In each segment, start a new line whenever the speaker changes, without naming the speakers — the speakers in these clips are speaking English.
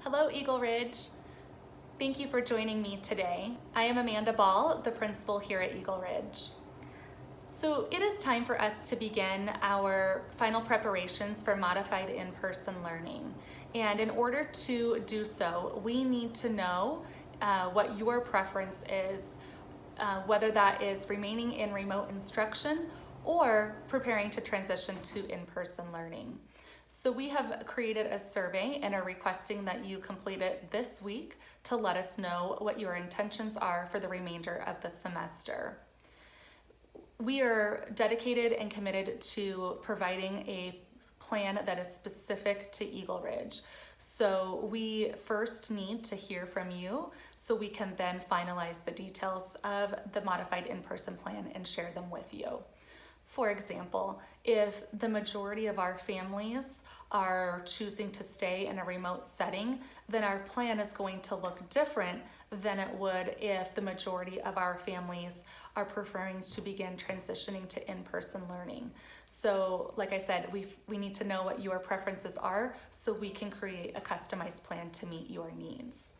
Hello, Eagle Ridge. Thank you for joining me today. I am Amanda Ball, the principal here at Eagle Ridge. So it is time for us to begin our final preparations for modified in-person learning. And in order to do so, we need to know what your preference is, whether that is remaining in remote instruction or preparing to transition to in-person learning. So we have created a survey and are requesting that you complete it this week to let us know what your intentions are for the remainder of the semester. We are dedicated and committed to providing a plan that is specific to Eagle Ridge. So we first need to hear from you so we can then finalize the details of the modified in-person plan and share them with you. For example, if the majority of our families are choosing to stay in a remote setting, then our plan is going to look different than it would if the majority of our families are preferring to begin transitioning to in-person learning. So, like I said, we need to know what your preferences are so we can create a customized plan to meet your needs.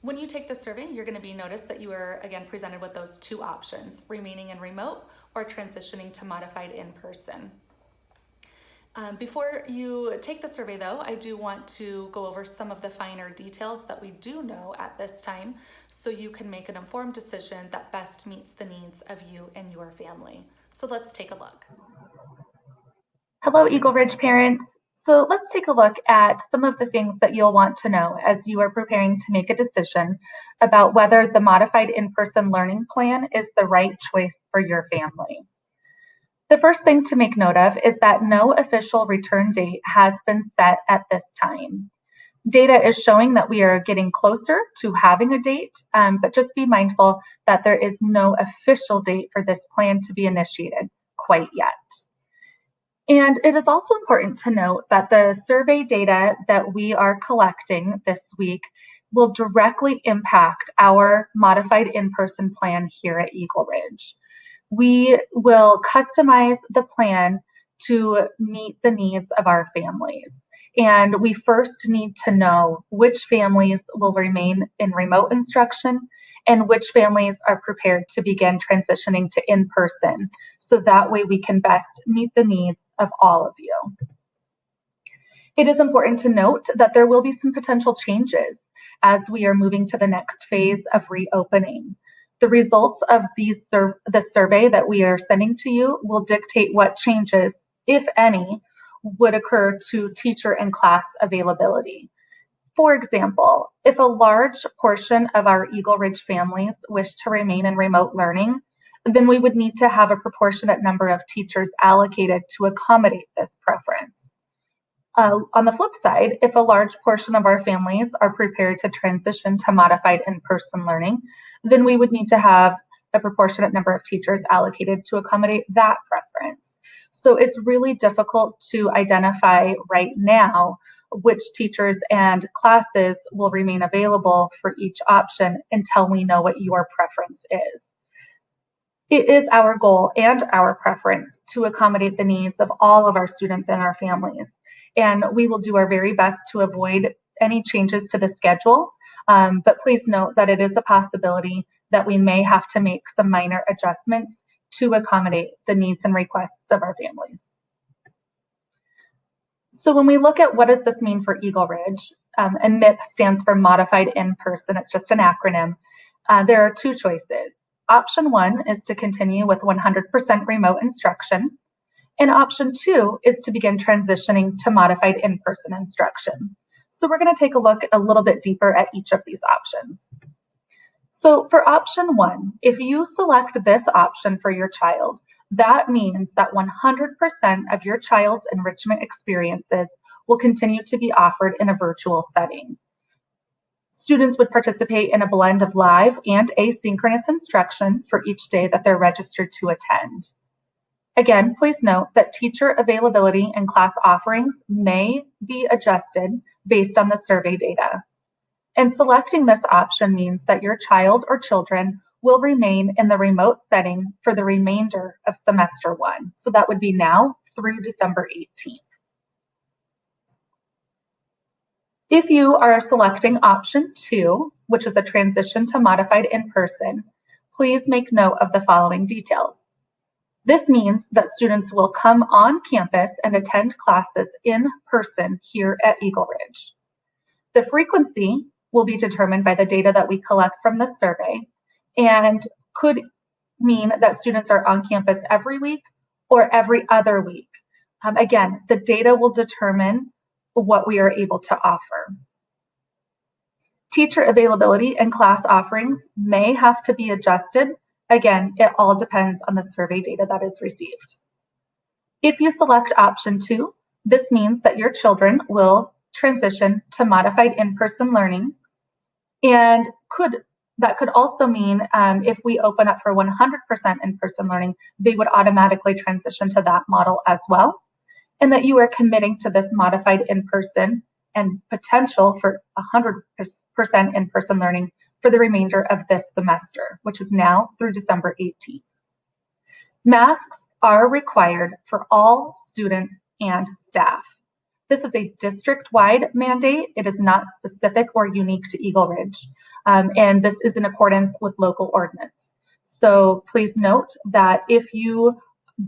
When you take the survey, you're going to be noticed that you are again presented with those two options, remaining in remote or transitioning to modified in-person. Before you take the survey though, I do want to go over some of the finer details that we do know at this time so you can make an informed decision that best meets the needs of you and your family. So let's take a look.
Hello, Eagle Ridge parents. So let's take a look at some of the things that you'll want to know as you are preparing to make a decision about whether the modified in-person learning plan is the right choice for your family. The first thing to make note of is that no official return date has been set at this time. Data is showing that we are getting closer to having a date, but just be mindful that there is no official date for this plan to be initiated quite yet. And it is also important to note that the survey data that we are collecting this week will directly impact our modified in-person plan here at Eagle Ridge. We will customize the plan to meet the needs of our families. And we first need to know which families will remain in remote instruction and which families are prepared to begin transitioning to in-person. So that way we can best meet the needs of all of you. It is important to note that there will be some potential changes as we are moving to the next phase of reopening. The results of the survey that we are sending to you will dictate what changes, if any, would occur to teacher and class availability. For example, if a large portion of our Eagle Ridge families wish to remain in remote learning, then we would need to have a proportionate number of teachers allocated to accommodate this preference. On the flip side, if a large portion of our families are prepared to transition to modified in-person learning, then we would need to have a proportionate number of teachers allocated to accommodate that preference. So it's really difficult to identify right now which teachers and classes will remain available for each option until we know what your preference is. It is our goal and our preference to accommodate the needs of all of our students and our families. And we will do our very best to avoid any changes to the schedule. But please note that it is a possibility that we may have to make some minor adjustments to accommodate the needs and requests of our families. So when we look at what does this mean for Eagle Ridge, and MIP stands for Modified In-Person, it's just an acronym, there are two choices. Option one is to continue with 100% remote instruction, and option two is to begin transitioning to modified in-person instruction. So we're going to take a look a little bit deeper at each of these options. So for option one, if you select this option for your child, that means that 100% of your child's enrichment experiences will continue to be offered in a virtual setting. Students would participate in a blend of live and asynchronous instruction for each day that they're registered to attend. Again, please note that teacher availability and class offerings may be adjusted based on the survey data. And selecting this option means that your child or children will remain in the remote setting for the remainder of semester one. So that would be now through December 18th. If you are selecting option 2, which is a transition to modified in-person, please make note of the following details. This means that students will come on campus and attend classes in person here at Eagle Ridge. The frequency will be determined by the data that we collect from the survey and could mean that students are on campus every week or every other week. Again, the data will determine what we are able to offer. Teacher availability and class offerings may have to be adjusted. Again, it all depends on the survey data that is received. If you select option 2, this means that your children will transition to modified in-person learning, and that could also mean if we open up for 100% in-person learning, they would automatically transition to that model as well, and that you are committing to this modified in-person and potential for 100% in-person learning for the remainder of this semester, which is now through December 18th. Masks are required for all students and staff. This is a district-wide mandate. It is not specific or unique to Eagle Ridge, and this is in accordance with local ordinance. So please note that if you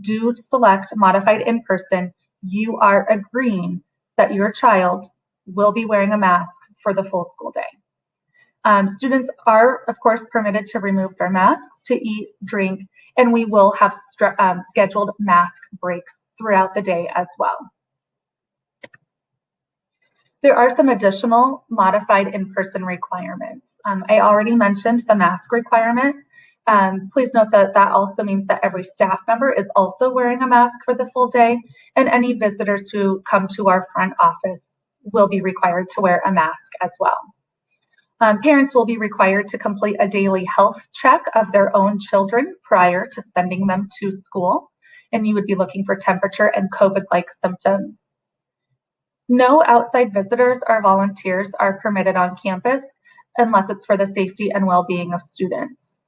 do select modified in-person, you are agreeing that your child will be wearing a mask for the full school day. Students are, of course, permitted to remove their masks to eat, drink, and we will have scheduled mask breaks throughout the day as well. There are some additional modified in-person requirements. I already mentioned the mask requirement. Please note that that also means that every staff member is also wearing a mask for the full day, and any visitors who come to our front office will be required to wear a mask as well. Parents will be required to complete a daily health check of their own children prior to sending them to school, and you would be looking for temperature and COVID-like symptoms. No outside visitors or volunteers are permitted on campus unless it's for the safety and well-being of students.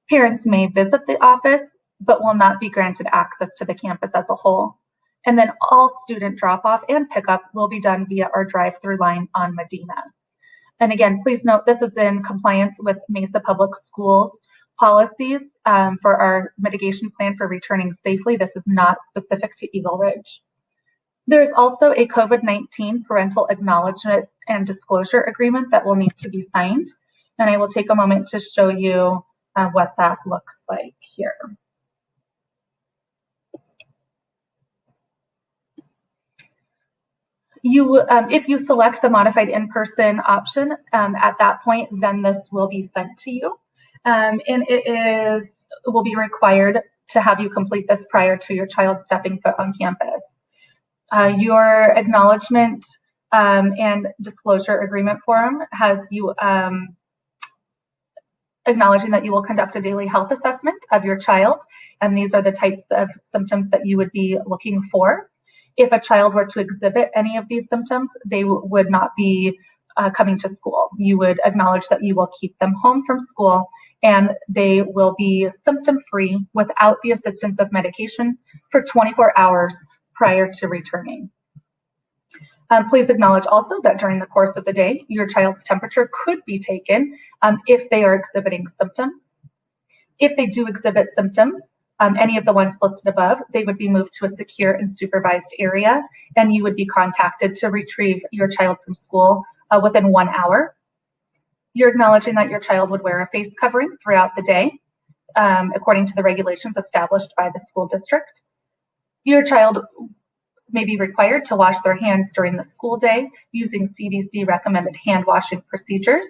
Parents may visit the office, but will not be granted access to the campus as a whole. And then all student drop-off and pickup will be done via our drive-through line on Medina. And again, please note this is in compliance with Mesa Public Schools policies for our mitigation plan for returning safely. This is not specific to Eagle Ridge. There's also a COVID-19 parental acknowledgement and disclosure agreement that will need to be signed. And I will take a moment to show you what that looks like here. If you select the modified in-person option at that point, then this will be sent to you. And it will be required to have you complete this prior to your child stepping foot on campus. Your acknowledgement and disclosure agreement form has you acknowledging that you will conduct a daily health assessment of your child, and these are the types of symptoms that you would be looking for. If a child were to exhibit any of these symptoms, they would not be coming to school. You would acknowledge that you will keep them home from school, and they will be symptom-free without the assistance of medication for 24 hours prior to returning. Please acknowledge also that during the course of the day, your child's temperature could be taken if they are exhibiting symptoms. If they do exhibit symptoms, any of the ones listed above, they would be moved to a secure and supervised area, and you would be contacted to retrieve your child from school within 1 hour. You're acknowledging that your child would wear a face covering throughout the day, according to the regulations established by the school district. Your child may be required to wash their hands during the school day using CDC recommended hand washing procedures.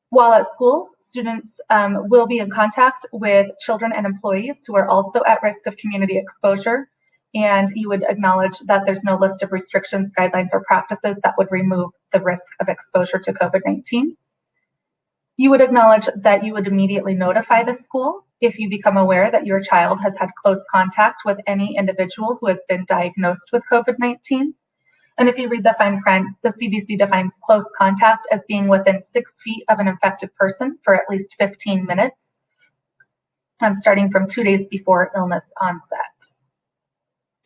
While at school, students will be in contact with children and employees who are also at risk of community exposure, and you would acknowledge that there's no list of restrictions, guidelines, or practices that would remove the risk of exposure to COVID-19. You would acknowledge that you would immediately notify the school if you become aware that your child has had close contact with any individual who has been diagnosed with COVID-19. And if you read the fine print, the CDC defines close contact as being within 6 feet of an infected person for at least 15 minutes, starting from 2 days before illness onset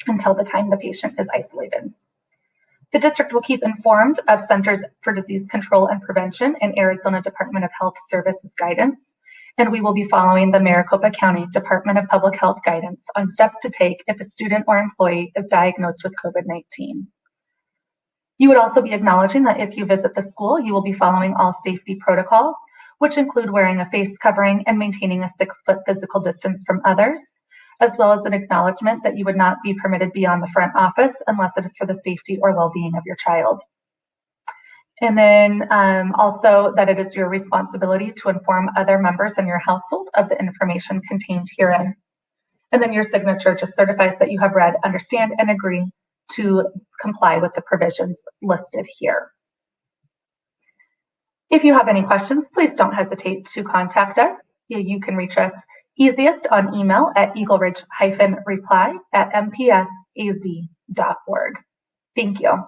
until the time the patient is isolated. The district will keep informed of Centers for Disease Control and Prevention and Arizona Department of Health Services guidance, and we will be following the Maricopa County Department of Public Health guidance on steps to take if a student or employee is diagnosed with COVID-19. You would also be acknowledging that if you visit the school, you will be following all safety protocols, which include wearing a face covering and maintaining a 6-foot physical distance from others, as well as an acknowledgement that you would not be permitted beyond the front office unless it is for the safety or well-being of your child. And then also that it is your responsibility to inform other members in your household of the information contained herein. And then your signature just certifies that you have read, understand, and agree to comply with the provisions listed here. If you have any questions, please don't hesitate to contact us. You can reach us easiest on email at eagleridge-reply@mpsaz.org. Thank you.